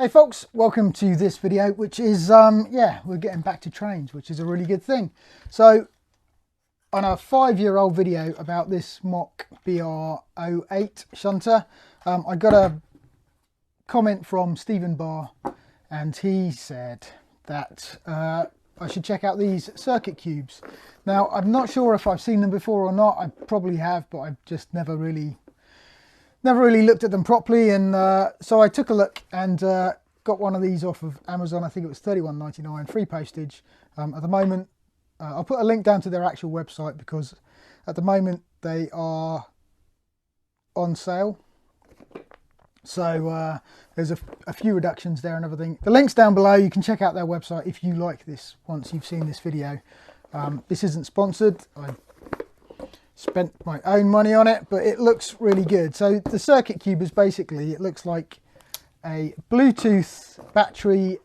Hey folks, welcome to this video, which is, we're getting back to trains, which is a really good thing. So, on a 5-year-old video about this MOC BR08 shunter, I got a comment from Stephen Barr, and he said that I should check out these circuit cubes. Now, I'm not sure if I've seen them before or not. I probably have, but I've just never really looked at them properly, and so I took a look and got one of these off of Amazon. I think it was $31.99, free postage. At the moment, I'll put a link down to their actual website because at the moment they are on sale. So there's a few reductions there and everything. The link's down below. You can check out their website if you like this once you've seen this video. This isn't sponsored. I spent my own money on it, but it looks really good. So the circuit cube is basically, it looks like a Bluetooth battery,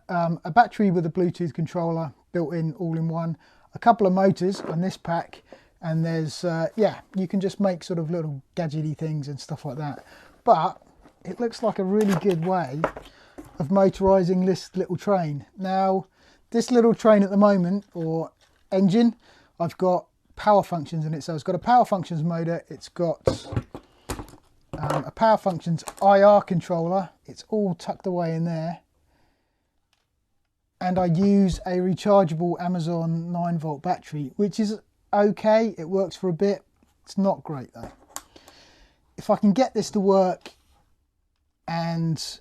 a battery with a Bluetooth controller built in all in one, a couple of motors on this pack, and there's you can just make sort of little gadgety things and stuff like that. But it looks like a really good way of motorizing this little train. Now this little train at the moment, or engine, I've got power functions in it. So it's got a power functions motor, it's got a power functions IR controller, it's all tucked away in there, and I use a rechargeable Amazon 9-volt battery, which is okay. It works for a bit. It's not great though. If I can get this to work, and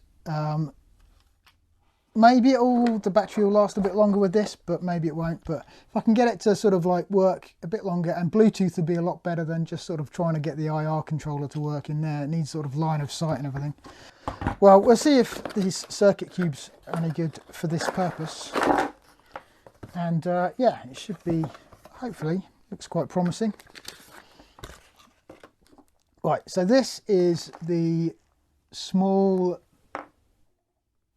maybe the battery will last a bit longer with this, but maybe it won't. But if I can get it to sort of like work a bit longer, and Bluetooth would be a lot better than just sort of trying to get the IR controller to work in there. It needs sort of line of sight and everything. Well, we'll see if these circuit cubes are any good for this purpose. And yeah, it should be, hopefully, looks quite promising. Right, so this is the small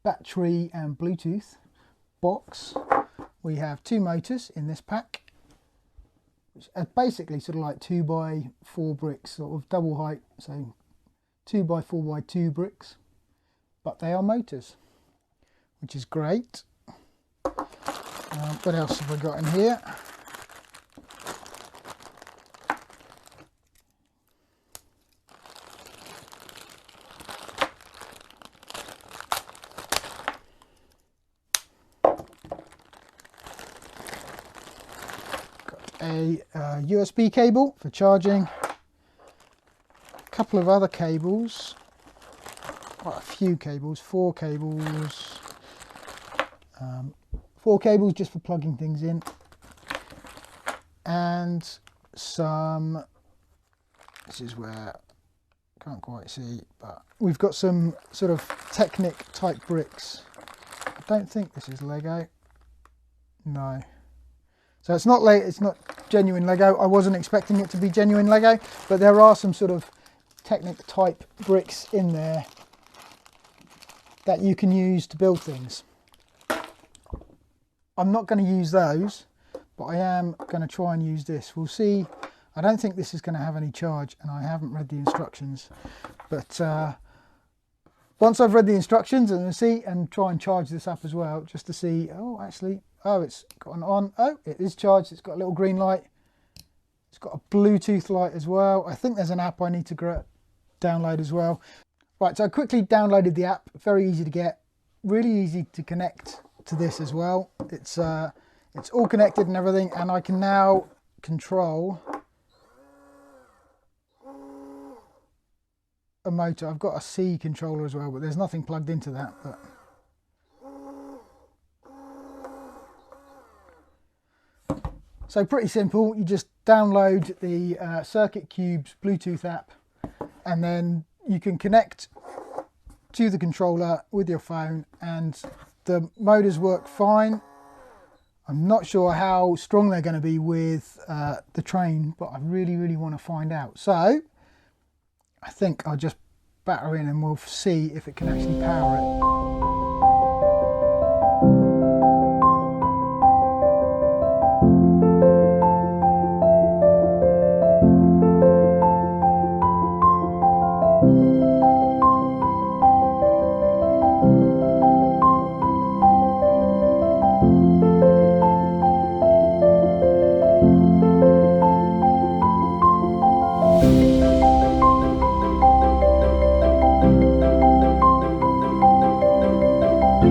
battery and Bluetooth box. We have 2 motors in this pack, which are basically sort of like 2x4 bricks, sort of double height, so 2x4x2 bricks, but they are motors, which is great. What else have I got in here? A USB cable for charging, a couple of other cables, quite a few cables, 4 cables, 4 cables just for plugging things in, and some, this is where I can't quite see, but we've got some sort of Technic type bricks. I don't think this is Lego, no. So it's not genuine Lego. I wasn't expecting it to be genuine Lego, but there are some sort of Technic type bricks in there that you can use to build things. I'm not going to use those, but I am going to try and use this. We'll see. I don't think this is going to have any charge, and I haven't read the instructions. But once I've read the instructions and try and charge this up as well, just to see. Oh, actually. Oh, it's got an on. Oh, it is charged. It's got a little green light. It's got a Bluetooth light as well. I think there's an app I need to download as well. Right, so I quickly downloaded the app. Very easy to get. Really easy to connect to this as well. It's all connected and everything, and I can now control a motor. I've got a C controller as well, but there's nothing plugged into that. But so pretty simple. You just download the Circuit Cube's Bluetooth app, and then you can connect to the controller with your phone, and the motors work fine. I'm not sure how strong they're going to be with the train, but I really want to find out. So I think I'll just batter in and we'll see if it can actually power it. Right,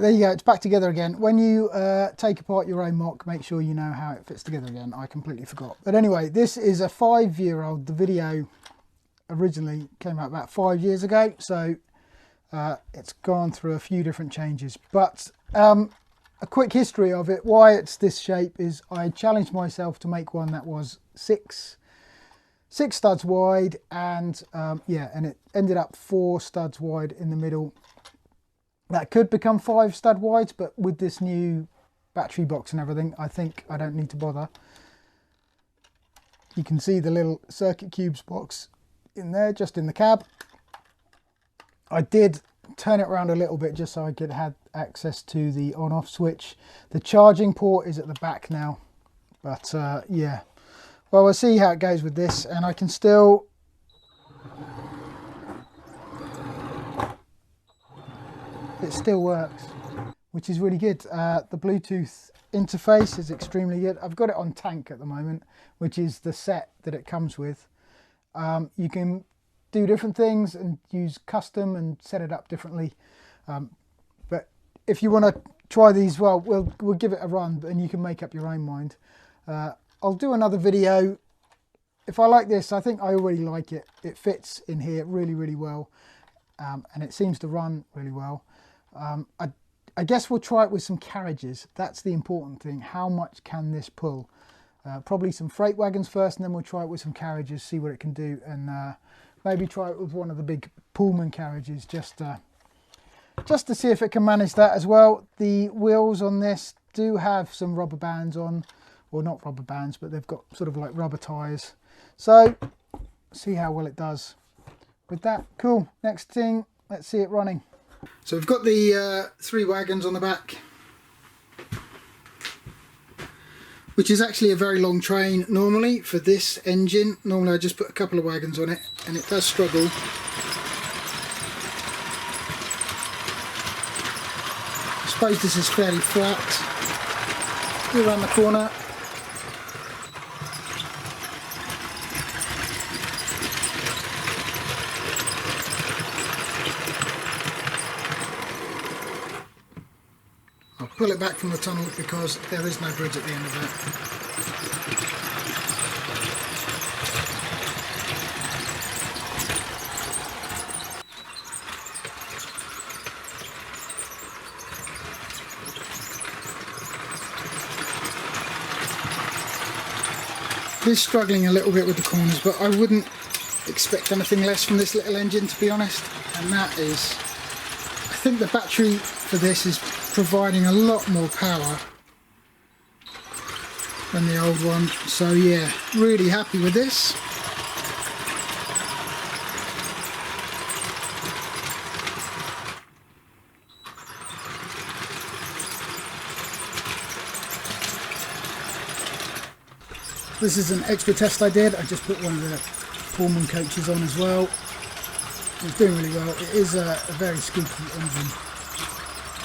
there you go, it's back together again. When you take apart your own MOC, make sure you know how it fits together again. I completely forgot. But anyway, this is a 5-year-old. The video originally came out about 5 years ago, so it's gone through a few different changes. But a quick history of it, why it's this shape, is I challenged myself to make one that was six studs wide, and yeah, and it ended up 4 studs wide in the middle. That could become 5 stud wides, but with this new battery box and everything, I think I don't need to bother. You can see the little circuit cubes box in there, just in the cab. I did turn it around a little bit just so I could have access to the on-off switch. The charging port is at the back now, but yeah. Well, we'll see how it goes with this, and I can still... It still works, which is really good. The Bluetooth interface is extremely good. I've got it on tank at the moment, which is the set that it comes with. You can do different things and use custom and set it up differently. But if you want to try these, well, we'll give it a run and you can make up your own mind. I'll do another video. If I like this, I think I already like it. It fits in here really, really well. And it seems to run really well. I guess we'll try it with some carriages. That's the important thing. How much can this pull? Probably some freight wagons first, and then we'll try it with some carriages, see what it can do, and maybe try it with one of the big Pullman carriages just to see if it can manage that as well. The wheels on this do have some rubber bands on, or not rubber bands, but they've got sort of like rubber tyres. So see how well it does with that. Cool. Next thing, let's see it running. So we've got the 3 wagons on the back, which is actually a very long train normally for this engine. Normally I just put a couple of wagons on it, and it does struggle. I suppose this is fairly flat. Go around the corner. Pull it back from the tunnel because there is no bridge at the end of that. It is struggling a little bit with the corners, but I wouldn't expect anything less from this little engine, to be honest. And that is, I think the battery for this is providing a lot more power than the old one, so yeah, really happy with this. This is an extra test I did. I just put one of the Pullman coaches on as well. It's doing really well. It is a very squeaky engine,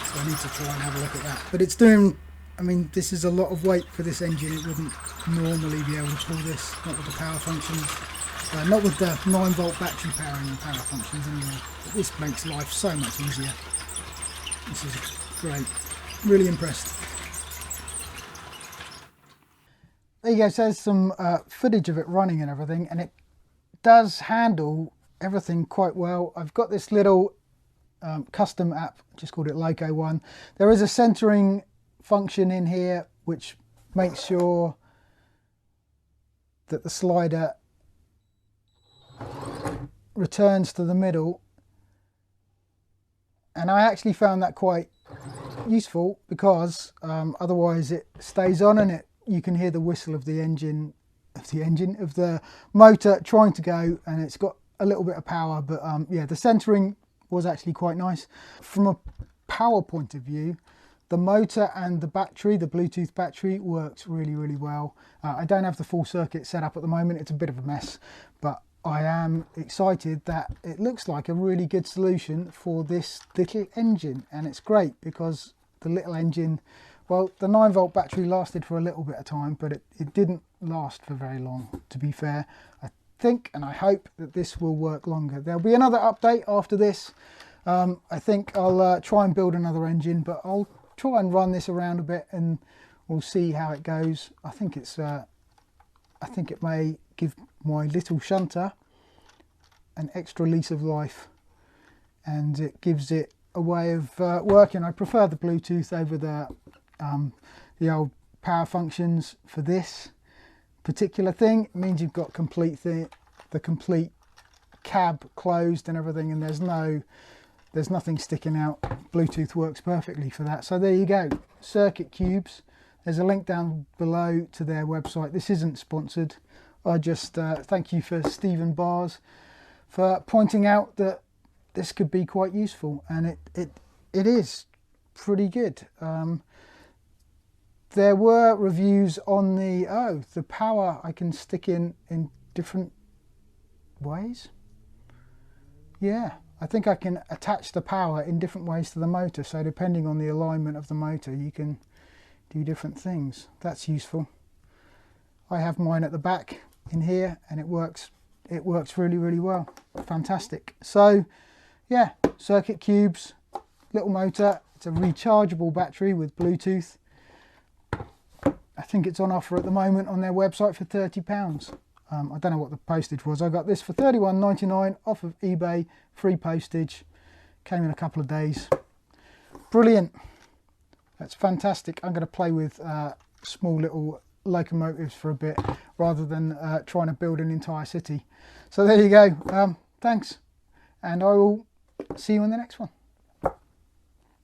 so I need to try and have a look at that. But it's doing, I mean, this is a lot of weight for this engine. It wouldn't normally be able to pull this, not with the power functions, not with the 9-volt battery powering and power functions anyway. But this makes life so much easier. This is great. Really impressed. There you go, so there's some footage of it running and everything, and it does handle everything quite well. I've got this little custom app, just called it Loco one. There is a centering function in here which makes sure that the slider returns to the middle, and I actually found that quite useful because otherwise it stays on and you can hear the whistle of the motor trying to go, and it's got a little bit of power, but yeah, the centering was actually quite nice. From a power point of view, the motor and the battery, the Bluetooth battery, works really, really well. I don't have the full circuit set up at the moment. It's a bit of a mess, but I am excited that it looks like a really good solution for this little engine, and it's great because the little engine. Well, the 9-volt battery lasted for a little bit of time, but it didn't last for very long, to be fair. I think and I hope that this will work longer. There'll be another update after this. I think I'll try and build another engine, but I'll try and run this around a bit and we'll see how it goes. I think it may give my little shunter an extra lease of life, and it gives it a way of working. I prefer the Bluetooth over the old power functions for this particular thing. It means you've got the complete cab closed and everything, and there's nothing sticking out. Bluetooth works perfectly for that. So there you go, Circuit Cubes. There's a link down below to their website. This isn't sponsored. I just thank you for Stephen Bars for pointing out that this could be quite useful, and it is pretty good. There were reviews on the power I can stick in different ways. Yeah, I think I can attach the power in different ways to the motor, so depending on the alignment of the motor you can do different things. That's useful. I have mine at the back in here and it works really, really well. Fantastic. So yeah, Circuit Cubes, little motor. It's a rechargeable battery with Bluetooth. I think it's on offer at the moment on their website for £30. I don't know what the postage was. I got this for £31.99 off of eBay, free postage. Came in a couple of days. Brilliant. That's fantastic. I'm going to play with small little locomotives for a bit rather than trying to build an entire city. So there you go. Thanks, and I will see you in the next one.